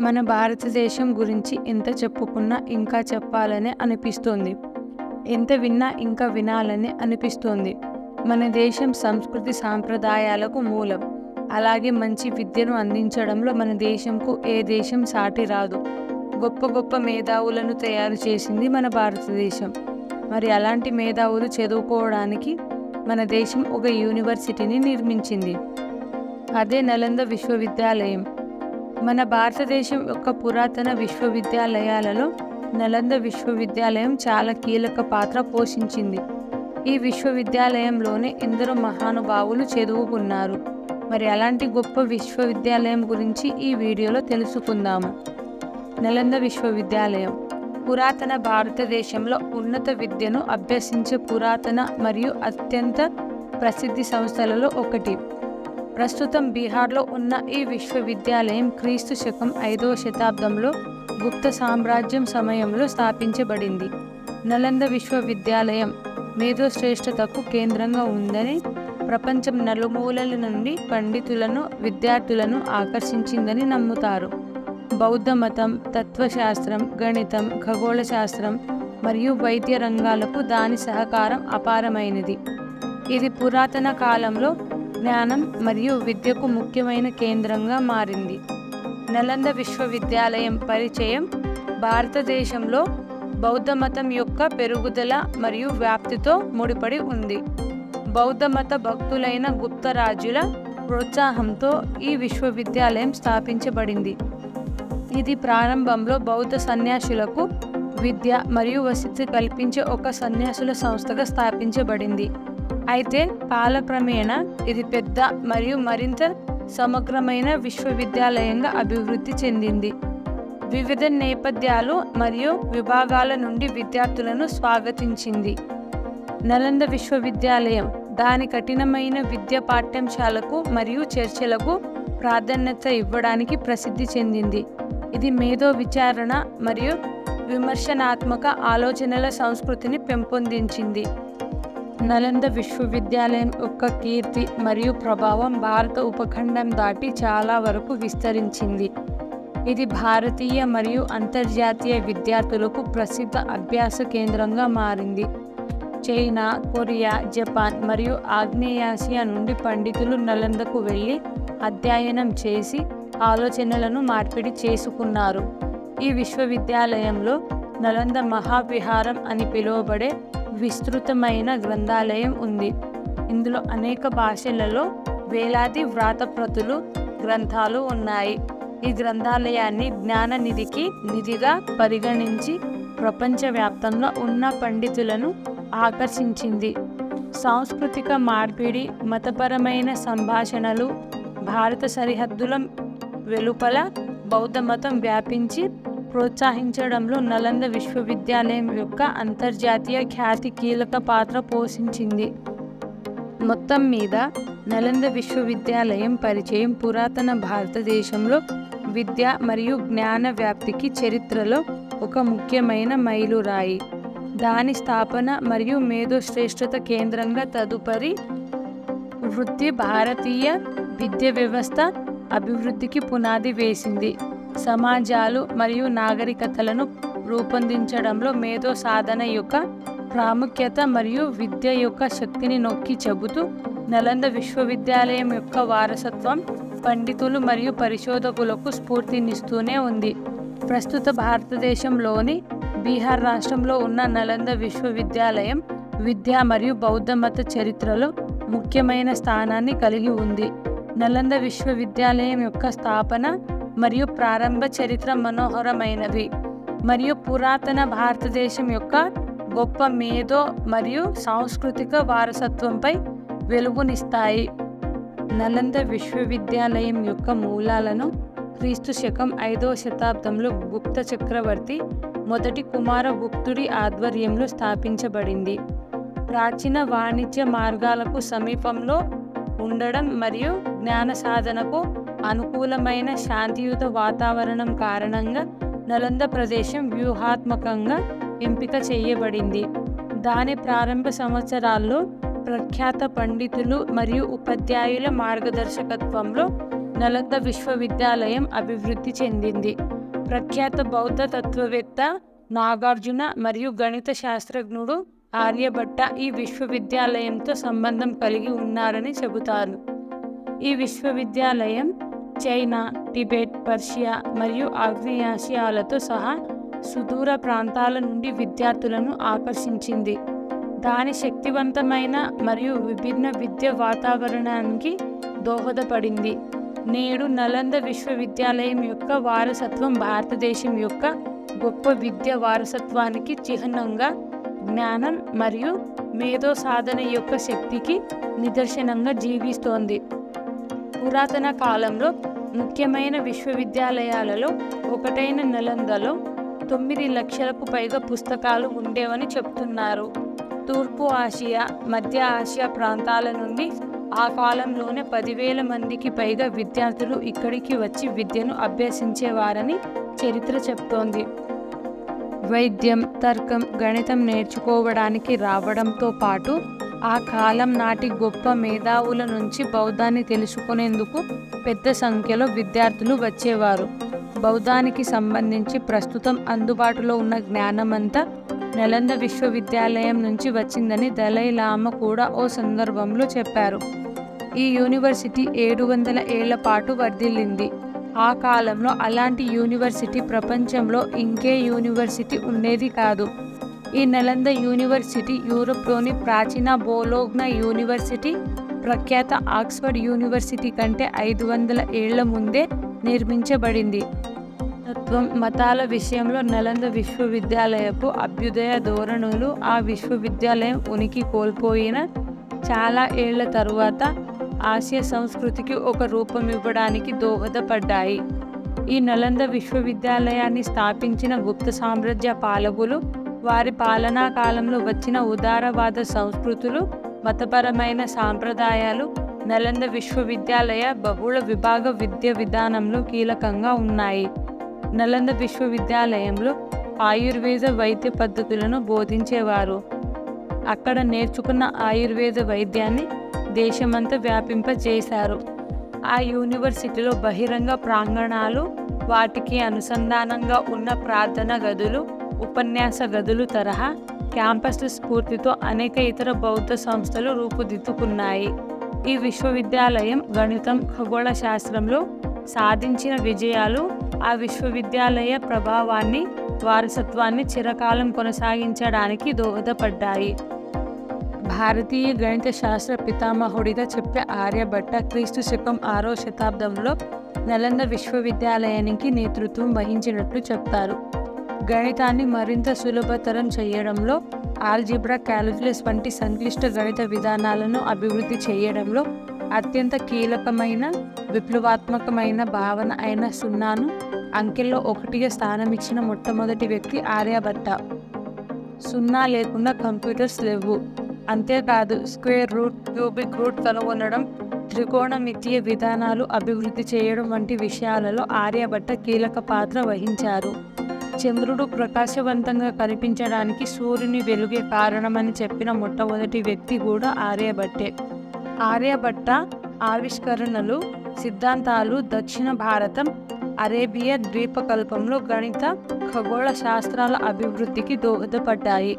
మన భారతదేశం గురించి ఎంత చెప్పుకున్నా ఇంకా చెప్పాలనే అనిపిస్తోంది. ఎంత విన్నా ఇంకా వినాలని అనిపిస్తోంది. మన దేశం సంస్కృతి సాంప్రదాయాలకు మూలం. అలాగే మంచి విద్యను అందించడంలో మన దేశంకు ఏ దేశం సాటి రాదు. గొప్ప గొప్ప మేధావులను తయారు చేసింది మన భారతదేశం. మరి అలాంటి మేధావులు చదువుకోవడానికి మన దేశం ఒక యూనివర్సిటీని నిర్మించింది. అదే నలంద విశ్వవిద్యాలయం. మన భారతదేశం యొక్క పురాతన విశ్వవిద్యాలయాలలో నలంద విశ్వవిద్యాలయం చాలా కీలక పాత్ర పోషించింది. ఈ విశ్వవిద్యాలయంలోనే ఎందరో మహానుభావులు చదువుకున్నారు. మరి అలాంటి గొప్ప విశ్వవిద్యాలయం గురించి ఈ వీడియోలో తెలుసుకుందాము. నలంద విశ్వవిద్యాలయం పురాతన భారతదేశంలో ఉన్నత విద్యను అభ్యసించే పురాతన మరియు అత్యంత ప్రసిద్ధి సంస్థలలో ఒకటి. ప్రస్తుతం బీహార్లో ఉన్న ఈ విశ్వవిద్యాలయం క్రీస్తు శకం 5వ శతాబ్దంలో గుప్త సామ్రాజ్యం సమయంలో స్థాపించబడింది. నలంద విశ్వవిద్యాలయం మేధోశ్రేష్టతకు కేంద్రంగా ఉందని, ప్రపంచం నలుమూలల నుండి పండితులను, విద్యార్థులను ఆకర్షించిందని నమ్ముతారు. బౌద్ధ మతం, తత్వశాస్త్రం, గణితం, ఖగోళ శాస్త్రం మరియు వైద్య రంగాలకు దాని సహకారం అపారమైనది. ఇది పురాతన కాలంలో జ్ఞానం మరియు విద్యకు ముఖ్యమైన కేంద్రంగా మారింది. నలంద విశ్వవిద్యాలయం పరిచయం భారతదేశంలో బౌద్ధ మతం యొక్క పెరుగుదల మరియు వ్యాప్తితో ముడిపడి ఉంది. బౌద్ధ మత భక్తులైన గుప్త రాజుల ప్రోత్సాహంతో ఈ విశ్వవిద్యాలయం స్థాపించబడింది. ఇది ప్రారంభంలో బౌద్ధ సన్యాసులకు విద్య మరియు వసతి కల్పించే ఒక సన్యాసుల సంస్థగా స్థాపించబడింది. అయితే కాలక్రమేణా ఇది పెద్ద మరియు మరింత సమగ్రమైన విశ్వవిద్యాలయంగా అభివృద్ధి చెందింది. వివిధ నేపథ్యాలు మరియు విభాగాల నుండి విద్యార్థులను స్వాగతించింది. నలంద విశ్వవిద్యాలయం దాని కఠినమైన విద్య పాఠ్యాంశాలకు మరియు చర్చలకు ప్రాధాన్యత ఇవ్వడానికి ప్రసిద్ధి చెందింది. ఇది మేధో విచారణ మరియు విమర్శనాత్మక ఆలోచనల సంస్కృతిని పెంపొందించింది. నలంద విశ్వవిద్యాలయం యొక్క కీర్తి మరియు ప్రభావం భారత ఉపఖండం దాటి చాలా వరకు విస్తరించింది. ఇది భారతీయ మరియు అంతర్జాతీయ విద్యార్థులకు ప్రసిద్ధ అభ్యాస కేంద్రంగా మారింది. చైనా, కొరియా, జపాన్ మరియు ఆగ్నేయాసియా నుండి పండితులు నలందకు వెళ్ళి అధ్యయనం చేసి ఆలోచనలను మార్పిడి చేసుకున్నారు. ఈ విశ్వవిద్యాలయంలో నలంద మహావిహారం అని పిలువబడే విస్తృతమైన గ్రంథాలయం ఉంది. ఇందులో అనేక భాషలలో వేలాది వ్రాతప్రతులు, గ్రంథాలు ఉన్నాయి. ఈ గ్రంథాలయాన్ని జ్ఞాన నిధిగా పరిగణించి ప్రపంచవ్యాప్తంగా ఉన్న పండితులను ఆకర్షించింది. సాంస్కృతిక మార్పిడి, మతపరమైన సంభాషణలు, భారత సరిహద్దుల వెలుపల బౌద్ధ మతం వ్యాపించి ప్రోత్సహించడంలో నలంద విశ్వవిద్యాలయం యొక్క అంతర్జాతీయ ఖ్యాతి కీలక పాత్ర పోషించింది. మొత్తం మీద నలంద విశ్వవిద్యాలయం పరిచయం పురాతన భారతదేశంలో విద్య మరియు జ్ఞాన వ్యాప్తికి చరిత్రలో ఒక ముఖ్యమైన మైలురాయి. దాని స్థాపన మరియు మేధోశ్రేష్టత కేంద్రంగా తదుపరి వృత్తి భారతీయ విద్య వ్యవస్థ అభివృద్ధికి పునాది వేసింది. సమాజాలు మరియు నాగరికతలను రూపొందించడంలో మేధో సాధన యొక్క ప్రాముఖ్యత మరియు విద్య యొక్క శక్తిని నొక్కి చెబుతూ నలంద విశ్వవిద్యాలయం యొక్క వారసత్వం పండితులు మరియు పరిశోధకులకు స్ఫూర్తినిస్తూనే ఉంది. ప్రస్తుత భారతదేశంలోని బీహార్ రాష్ట్రంలో ఉన్న నలంద విశ్వవిద్యాలయం విద్య మరియు బౌద్ధ మత చరిత్రలో ముఖ్యమైన స్థానాన్ని కలిగి ఉంది. నలంద విశ్వవిద్యాలయం యొక్క స్థాపన మరియు ప్రారంభ చరిత్ర మనోహరమైనవి మరియు పురాతన భారతదేశం యొక్క గొప్ప మేధో మరియు సాంస్కృతిక వారసత్వంపై వెలుగునిస్తాయి. నలంద విశ్వవిద్యాలయం యొక్క మూలాలను క్రీస్తు శకం 5వ శతాబ్దంలో గుప్త చక్రవర్తి మొదటి కుమారగుప్తుడి ఆధ్వర్యంలో స్థాపించబడింది. ప్రాచీన వాణిజ్య మార్గాలకు సమీపంలో ఉండడం మరియు జ్ఞాన సాధనకు అనుకూలమైన శాంతియుత వాతావరణం కారణంగా నలంద ప్రదేశం వ్యూహాత్మకంగా ఎంపిక చేయబడింది. దాని ప్రారంభ సంవత్సరాల్లో ప్రఖ్యాత పండితులు మరియు ఉపాధ్యాయుల మార్గదర్శకత్వంలో నలంద విశ్వవిద్యాలయం అభివృద్ధి చెందింది. ప్రఖ్యాత బౌద్ధ తత్వవేత్త నాగార్జున మరియు గణిత శాస్త్రజ్ఞుడు ఆర్యభట్ట ఈ విశ్వవిద్యాలయంతో సంబంధం కలిగి ఉన్నారని చెబుతారు. ఈ విశ్వవిద్యాలయం చైనా, టిబెట్, పర్షియా మరియు ఆగ్నేయాసియాలతో సహా సుదూర ప్రాంతాల నుండి విద్యార్థులను ఆకర్షించింది. దాని శక్తివంతమైన మరియు విభిన్న విద్య వాతావరణానికి దోహదపడింది. నేడు నలంద విశ్వవిద్యాలయం యొక్క వారసత్వం భారతదేశం యొక్క గొప్ప విద్య వారసత్వానికి చిహ్నంగా, జ్ఞానం మరియు మేధో సాధన యొక్క శక్తికి నిదర్శనంగా జీవిస్తోంది. పురాతన కాలంలో ముఖ్యమైన విశ్వవిద్యాలయాలలో ఒకటైన నలందలో 9 లక్షలకు పైగా పుస్తకాలు ఉండేవని చెప్తున్నారు. తూర్పు ఆసియా, మధ్య ఆసియా ప్రాంతాల నుండి ఆ కాలంలోనే 10,000 మందికి పైగా విద్యార్థులు ఇక్కడికి వచ్చి విద్యను అభ్యసించేవారని చరిత్ర చెప్తోంది. వైద్యం, తర్కం, గణితం నేర్చుకోవడానికి రావడంతో పాటు ఆ కాలం నాటి గొప్ప మేధావుల నుంచి బౌద్ధాన్ని తెలుసుకునేందుకు పెద్ద సంఖ్యలో విద్యార్థులు వచ్చేవారు. బౌద్ధానికి సంబంధించి ప్రస్తుతం అందుబాటులో ఉన్న జ్ఞానమంతా నలంద విశ్వవిద్యాలయం నుంచి వచ్చిందని దలై లామా కూడా ఓ సందర్భంలో చెప్పారు. ఈ యూనివర్సిటీ 700 ఏళ్ల పాటు వర్ధిల్లింది. ఆ కాలంలో అలాంటి యూనివర్సిటీ ప్రపంచంలో ఇంకే యూనివర్సిటీ ఉండేది కాదు. ఈ నలంద యూనివర్సిటీ యూరోప్లోని ప్రాచీన బోలోగ్నా యూనివర్సిటీ, ప్రఖ్యాత ఆక్స్ఫర్డ్ యూనివర్సిటీ కంటే 500 ఏళ్ల ముందే నిర్మించబడింది. తత్వం, మతాల విషయంలో నలంద విశ్వవిద్యాలయపు అభ్యుదయ ధోరణులు ఆ విశ్వవిద్యాలయం ఉనికి కోల్పోయిన చాలా ఏళ్ల తరువాత ఆసియా సంస్కృతికి ఒక రూపం ఇవ్వడానికి దోహదపడ్డాయి. ఈ నలంద విశ్వవిద్యాలయాన్ని స్థాపించిన గుప్త సామ్రాజ్య పాలకులు వారి పాలనా కాలంలో వచ్చిన ఉదారవాద సంస్కృతులు, మతపరమైన సాంప్రదాయాలు నలంద విశ్వవిద్యాలయ బహుళ విభాగ విద్య విధానంలో కీలకంగా ఉన్నాయి. నలంద విశ్వవిద్యాలయంలో ఆయుర్వేద వైద్య పద్ధతులను బోధించేవారు. అక్కడ నేర్చుకున్న ఆయుర్వేద వైద్యాన్ని దేశమంతా వ్యాపింపజేశారు. ఆ యూనివర్సిటీలో బహిరంగ ప్రాంగణాలు, వాటికి అనుసంధానంగా ఉన్న ప్రార్థన గదులు, ఉపన్యాస గదులు తరహా క్యాంపస్ స్ఫూర్తితో అనేక ఇతర బౌద్ధ సంస్థలు రూపుదిద్దుకున్నాయి. ఈ విశ్వవిద్యాలయం గణితం, ఖగోళ శాస్త్రంలో సాధించిన విజయాలు ఆ విశ్వవిద్యాలయ ప్రభావాన్ని, వారసత్వాన్ని చిరకాలం కొనసాగించడానికి దోహదపడ్డాయి. భారతీయ గణిత శాస్త్ర పితామహుడిగా చెప్పే ఆర్యభట్ట క్రీస్తు శకం 6వ శతాబ్దంలో నలంద విశ్వవిద్యాలయానికి నేతృత్వం వహించినట్లు చెప్తారు. గణితాన్ని మరింత సులభతరం చేయడంలో, ఆల్జీబ్రా, క్యాలిక్యులస్ వంటి సంక్లిష్ట గణిత విధానాలను అభివృద్ధి చేయడంలో అత్యంత కీలకమైన, విప్లవాత్మకమైన భావన అయిన సున్నాను అంకెల్లో 1గా స్థానమిచ్చిన మొట్టమొదటి వ్యక్తి ఆర్యభట్ట. సున్నా లేకుండా కంప్యూటర్స్ లేవు. అంతేకాదు, స్క్వేర్ రూట్, క్యూబిక్ రూట్ కనుగొనడం, త్రికోణమితీయ విధానాలు అభివృద్ధి చేయడం వంటి విషయాలలో ఆర్యభట్ట కీలక పాత్ర వహించారు. చంద్రుడు ప్రకాశవంతంగా కనిపించడానికి సూర్యుని వెలుగే కారణమని చెప్పిన మొట్టమొదటి వ్యక్తి కూడా ఆర్యభట్టే. ఆర్యభట్ట ఆవిష్కరణలు, సిద్ధాంతాలు దక్షిణ భారతం, అరేబియా ద్వీపకల్పంలో గణిత, ఖగోళ శాస్త్రాల అభివృద్ధికి దోహదపడ్డాయి.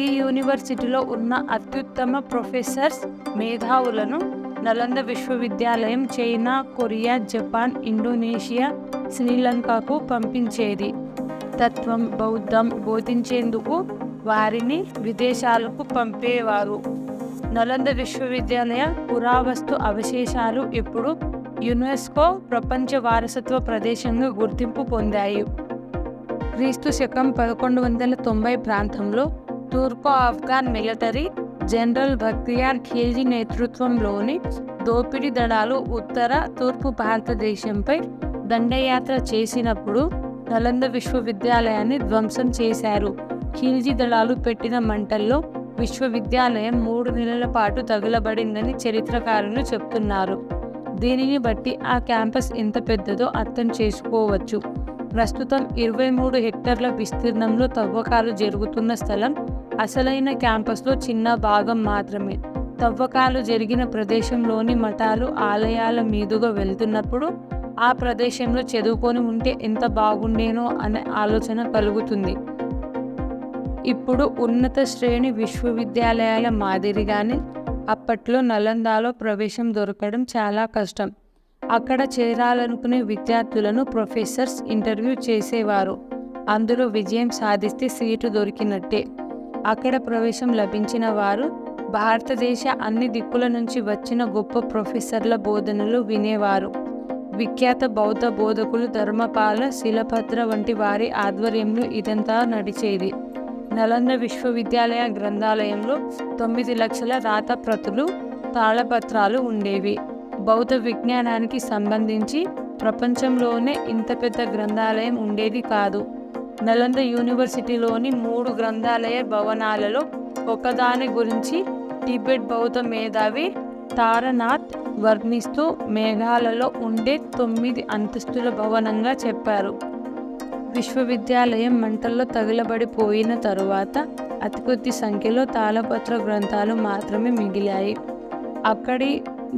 ఈ యూనివర్సిటీలో ఉన్న అత్యుత్తమ ప్రొఫెసర్స్, మేధావులను నలంద విశ్వవిద్యాలయం చైనా, కొరియా, జపాన్, ఇండోనేషియా, శ్రీలంకకు పంపించేది. తత్వం, బౌద్ధం బోధించేందుకు వారిని విదేశాలకు పంపేవారు. నలంద విశ్వవిద్యాలయ పురావస్తు అవశేషాలు ఇప్పుడు యునెస్కో ప్రపంచ వారసత్వ ప్రదేశంగా గుర్తింపు పొందాయి. క్రీస్తు శకం 1190 ప్రాంతంలో తూర్పు ఆఫ్ఘన్ మిలిటరీ జనరల్ బక్తియార్ ఖిల్జీ నేతృత్వంలోని దోపిడీ దళాలు ఉత్తర, తూర్పు భారతదేశంపై దండయాత్ర చేసినప్పుడు నలంద విశ్వవిద్యాలయాన్ని ధ్వంసం చేశారు. ఖిల్జీ దళాలు పెట్టిన మంటల్లో విశ్వవిద్యాలయం 3 నెలల పాటు తగులబడిందని చరిత్రకారులు చెప్తున్నారు. దీనిని బట్టి ఆ క్యాంపస్ ఎంత పెద్దదో అర్థం చేసుకోవచ్చు. ప్రస్తుతం 23 హెక్టార్ల విస్తీర్ణంలో తవ్వకాలు జరుగుతున్న స్థలం అసలైన క్యాంపస్లో చిన్న భాగం మాత్రమే. తవ్వకాలు జరిగిన ప్రదేశంలోని మఠాలు, ఆలయాల మీదుగా వెళ్తున్నప్పుడు ఆ ప్రదేశంలో చదువుకొని ఉంటే ఎంత బాగుండేనో అనే ఆలోచన కలుగుతుంది. ఇప్పుడు ఉన్నత శ్రేణి విశ్వవిద్యాలయాల మాదిరిగానే అప్పట్లో నలందాలో ప్రవేశం దొరకడం చాలా కష్టం. అక్కడ చేరాలనుకునే విద్యార్థులను ప్రొఫెసర్స్ ఇంటర్వ్యూ చేసేవారు. అందులో విజయం సాధిస్తే సీటు దొరికినట్టే. అక్కడ ప్రవేశం లభించిన వారు భారతదేశ అన్ని దిక్కుల నుంచి వచ్చిన గొప్ప ప్రొఫెసర్ల బోధనలు వినేవారు. విఖ్యాత బౌద్ధ బోధకులు ధర్మపాల, శిలభద్ర వంటి వారి ఆధ్వర్యంలో ఇదంతా నడిచేది. నలంద విశ్వవిద్యాలయ గ్రంథాలయంలో 9 లక్షల రాతప్రతులు, తాళపత్రాలు ఉండేవి. బౌద్ధ విజ్ఞానానికి సంబంధించి ప్రపంచంలోనే ఇంత పెద్ద గ్రంథాలయం ఉండేది కాదు. నలంద యూనివర్సిటీలోని 3 గ్రంథాలయ భవనాలలో ఒకదాని గురించి టిబెట్ బౌద్ధ మేధావి తారనాథ్ వర్ణిస్తూ మేఘాలలో ఉండే 9 అంతస్తుల భవనంగా చెప్పారు. విశ్వవిద్యాలయం మంటల్లో తగులబడిపోయిన తరువాత అతి కొద్ది సంఖ్యలో తాళపత్ర గ్రంథాలు మాత్రమే మిగిలాయి. అక్కడి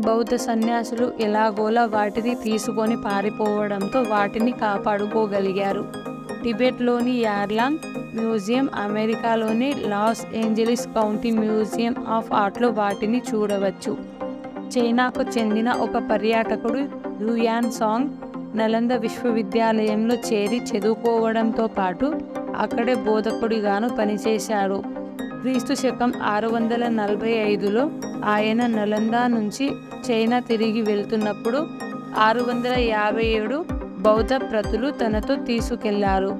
బౌద్ధ సన్యాసులు ఎలాగోలా వాటిని తీసుకొని పారిపోవడంతో వాటిని కాపాడుకోగలిగారు. టిబెట్లోని యార్లాంగ్ మ్యూజియం, అమెరికాలోని Los Angeles County Museum of ఆర్ట్లో వాటిని చూడవచ్చు. చైనాకు చెందిన ఒక పర్యాటకుడు యూయాన్ సాంగ్ నలంద విశ్వవిద్యాలయంలో చేరి చదువుకోవడంతో పాటు అక్కడే బోధకుడిగాను పనిచేశాడు. క్రీస్తు శకం 645లో ఆయన నలంద నుంచి చైనా తిరిగి వెళ్తున్నప్పుడు 657 బౌద్ధ ప్రతులు తనతో తీసుకెళ్లారు.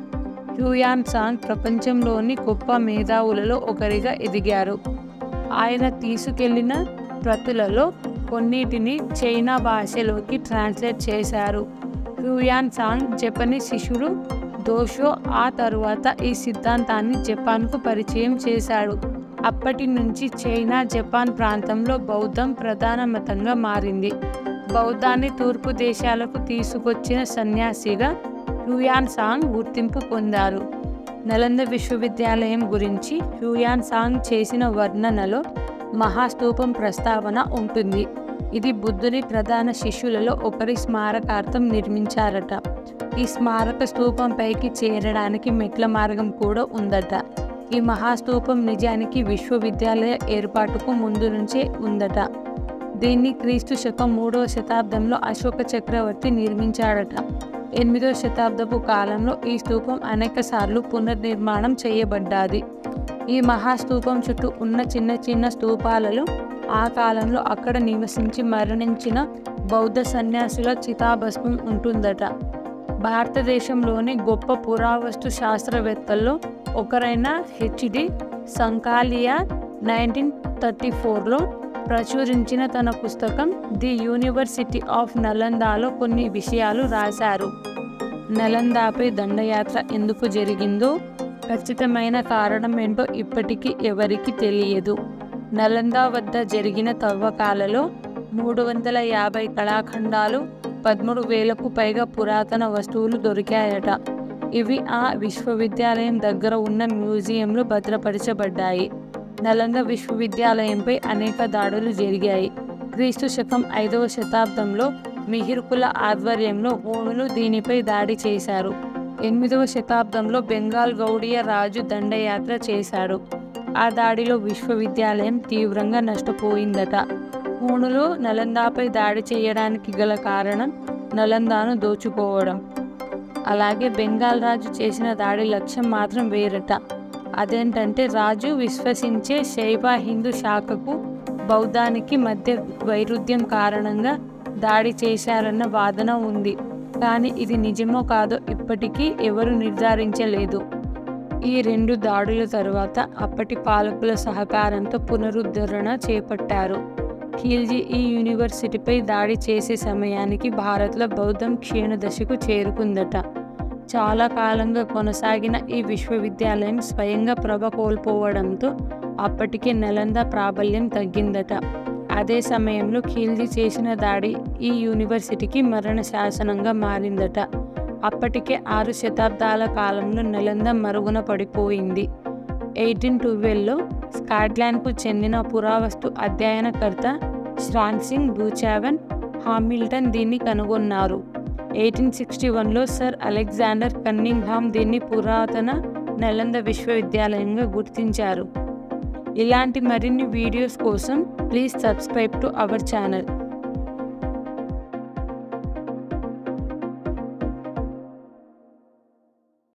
హ్యూయాన్ సాంగ్ ప్రపంచంలోని గొప్ప మేధావులలో ఒకరిగా ఎదిగారు. ఆయన తీసుకెళ్లిన ప్రతులలో కొన్నిటిని చైనా భాషలోకి ట్రాన్స్లేట్ చేశారు. హ్యూయాన్ సాంగ్ జపనీస్ శిష్యుడు దోషో ఆ తరువాత ఈ సిద్ధాంతాన్ని జపాన్కు పరిచయం చేశాడు. అప్పటి నుంచి చైనా, జపాన్ ప్రాంతంలో బౌద్ధం ప్రధాన మతంగా మారింది. బౌద్ధాన్ని తూర్పు దేశాలకు తీసుకొచ్చిన సన్యాసిగా హ్యూయాన్ సాంగ్ గుర్తింపు పొందారు. నలంద విశ్వవిద్యాలయం గురించి హ్యూయాన్ సాంగ్ చేసిన వర్ణనలో మహాస్తూపం ప్రస్తావన ఉంటుంది. ఇది బుద్ధుని ప్రధాన శిష్యులలో ఒకరి స్మారకార్థం నిర్మించారట. ఈ స్మారక స్తూపం పైకి చేరడానికి మెట్ల మార్గం కూడా ఉందట. ఈ మహాస్తూపం నిజానికి విశ్వవిద్యాలయ ఏర్పాటుకు ముందు నుంచే ఉందట. దీన్ని క్రీస్తు శకం 3వ శతాబ్దంలో అశోక చక్రవర్తి నిర్మించాడట. 8వ శతాబ్దపు కాలంలో ఈ స్తూపం అనేక సార్లు పునర్నిర్మాణం చేయబడ్డాది. ఈ మహాస్తూపం చుట్టూ ఉన్న చిన్న చిన్న స్తూపాలలో ఆ కాలంలో అక్కడ నివసించి మరణించిన బౌద్ధ సన్యాసుల చితాభస్మం ఉంటుందట. భారతదేశంలోని గొప్ప పురావస్తు శాస్త్రవేత్తల్లో ఒకరైన హెచ్డి సంకాలియా 1934లో ప్రచురించిన తన పుస్తకం ది యూనివర్సిటీ ఆఫ్ నలందాలో కొన్ని విషయాలు రాశారు. నలందాపై దండయాత్ర ఎందుకు జరిగిందో ఖచ్చితమైన కారణం ఏంటో ఇప్పటికీ ఎవరికీ తెలియదు. నలంద వద్ద జరిగిన తవ్వకాలలో 350 కళాఖండాలు, 13,000కు పైగా పురాతన వస్తువులు దొరికాయట. ఇవి ఆ విశ్వవిద్యాలయం దగ్గర ఉన్న మ్యూజియంలో భద్రపరచబడ్డాయి. నలంద విశ్వవిద్యాలయంపై అనేక దాడులు జరిగాయి. క్రీస్తు శకం 5వ శతాబ్దంలో మిహిర్కుల ఆధ్వర్యంలో హోనులు దీనిపై దాడి చేశారు. 8వ శతాబ్దంలో బెంగాల్ గౌడీయ రాజు దండయాత్ర చేశాడు. ఆ దాడిలో విశ్వవిద్యాలయం తీవ్రంగా నష్టపోయిందట. హోనులు నలందాపై దాడి చేయడానికి గల కారణం నలందాను దోచుకోవడం. అలాగే బెంగాల్ రాజు చేసిన దాడి లక్ష్యం మాత్రం వేరట. అదేంటంటే రాజు విశ్వసించే శైవ హిందూ శాఖకు బౌద్ధానికి మధ్య వైరుధ్యం కారణంగా దాడి చేశారన్న వాదన ఉంది. కానీ ఇది నిజమో కాదో ఇప్పటికీ ఎవరు నిర్ధారించలేదు. ఈ 2 దాడుల తరువాత అప్పటి పాలకుల సహకారంతో పునరుద్ధరణ చేపట్టారు. ఖిల్జీ ఈ యూనివర్సిటీపై దాడి చేసే సమయానికి భారత్లో బౌద్ధం క్షీణదశకు చేరుకుందట. చాలా కాలంగా కొనసాగిన ఈ విశ్వవిద్యాలయం స్వయంగా ప్రభ కోల్పోవడంతో అప్పటికే నలంద ప్రాబల్యం తగ్గిందట. అదే సమయంలో ఖిల్జీ చేసిన దాడి ఈ యూనివర్సిటీకి మరణ శాసనంగా మారిందట. అప్పటికే 6 శతాబ్దాల కాలంలో నలంద మరుగున పడిపోయింది. 1812లో స్కాట్లాండ్కు చెందిన పురావస్తు అధ్యయనకర్త శ్రాన్ సింగ్ బూచావన్ హామిల్టన్ దీన్ని కనుగొన్నారు. 1861లో సర్ అలెగ్జాండర్ కన్నింగ్హామ్ దీన్ని పురాతన నలంద విశ్వవిద్యాలయంగా గుర్తించారు. ఇలాంటి మరిన్ని వీడియోస్ కోసం please subscribe to our channel.